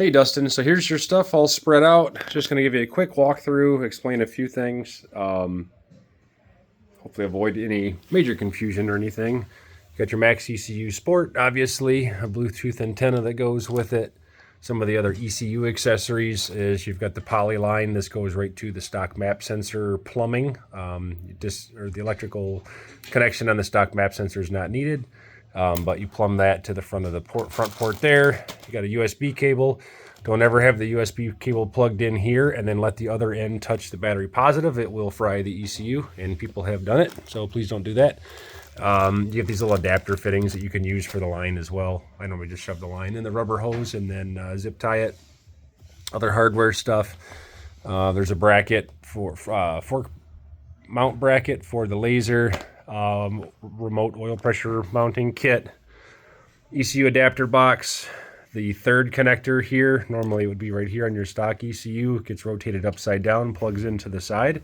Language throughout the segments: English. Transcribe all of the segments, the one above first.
Hey Dustin, so here's your stuff all spread out. Just going to give you a quick walkthrough, explain a few things. Hopefully avoid any major confusion or anything. You got your maxx ECU Sport, obviously, a Bluetooth antenna that goes with it. Some of the other ECU accessories is you've got the poly line. This goes right to the stock map sensor plumbing. The electrical connection on the stock map sensor is not needed. But you plumb that to the front of the front port there. You got a USB cable. Don't ever have the USB cable plugged in here and then let the other end touch the battery positive. It will fry the ECU, and people have done it, so please don't do that. You get these little adapter fittings that you can use for the line as well. I normally just shove the line in the rubber hose and then zip tie it. Other hardware stuff. There's a bracket for fork mount bracket for the laser. Remote oil pressure mounting kit, ECU adapter box, the third connector here, normally it would be right here on your stock ECU, it gets rotated upside down, plugs into the side.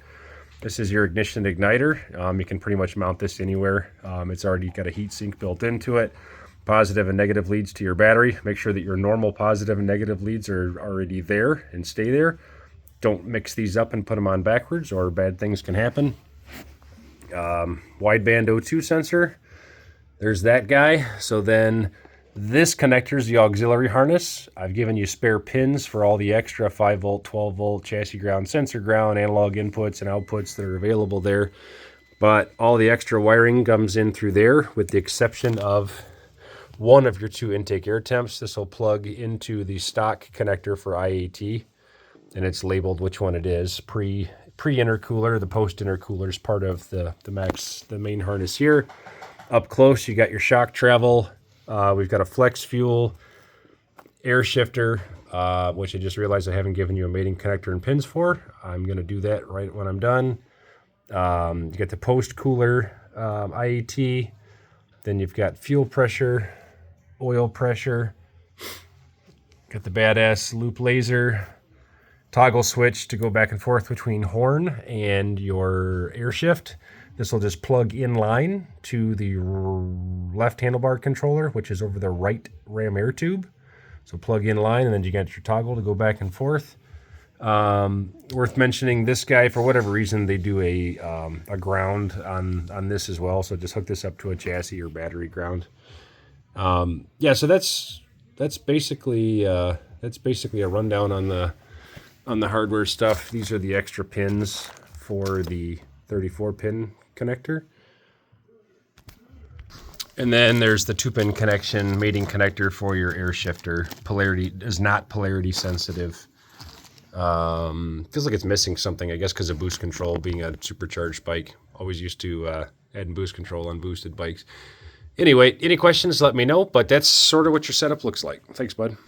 This is your ignition igniter. You can pretty much mount this anywhere. It's already got a heat sink built into it. Positive and negative leads to your battery. Make sure that your normal positive and negative leads are already there and stay there. Don't mix these up and put them on backwards or bad things can happen. Wideband O2 sensor, there's that guy. So then this connector is the auxiliary harness. I've given you spare pins for all the extra 5 volt, 12 volt chassis ground, sensor ground, analog inputs and outputs that are available there. But all the extra wiring comes in through there with the exception of one of your 2 intake air temps. This will plug into the stock connector for IAT, and it's labeled which one it is. Pre-intercooler, the post-intercooler is part of the maxx, the main harness here. Up close, you got your shock travel. We've got a flex fuel air shifter, which I just realized I haven't given you a mating connector and pins for. I'm going to do that right when I'm done. You get the post-cooler IAT. Then you've got fuel pressure, oil pressure. Got the badass loop laser. Toggle switch to go back and forth between horn and your air shift. This will just plug in line to the left handlebar controller, which is over the right ram air tube. So plug in line, and then you got your toggle to go back and forth. Worth mentioning, this guy, for whatever reason, they do a ground on this as well. So just hook this up to a chassis or battery ground. Yeah, so that's basically a rundown on the hardware stuff. These are the extra pins for the 34 pin connector. And then there's the 2-pin connection, mating connector for your air shifter. Polarity is not polarity sensitive. Feels like it's missing something, I guess, because of boost control being a supercharged bike. Always used to add boost control on boosted bikes. Anyway, any questions, let me know, but that's sort of what your setup looks like. Thanks, bud.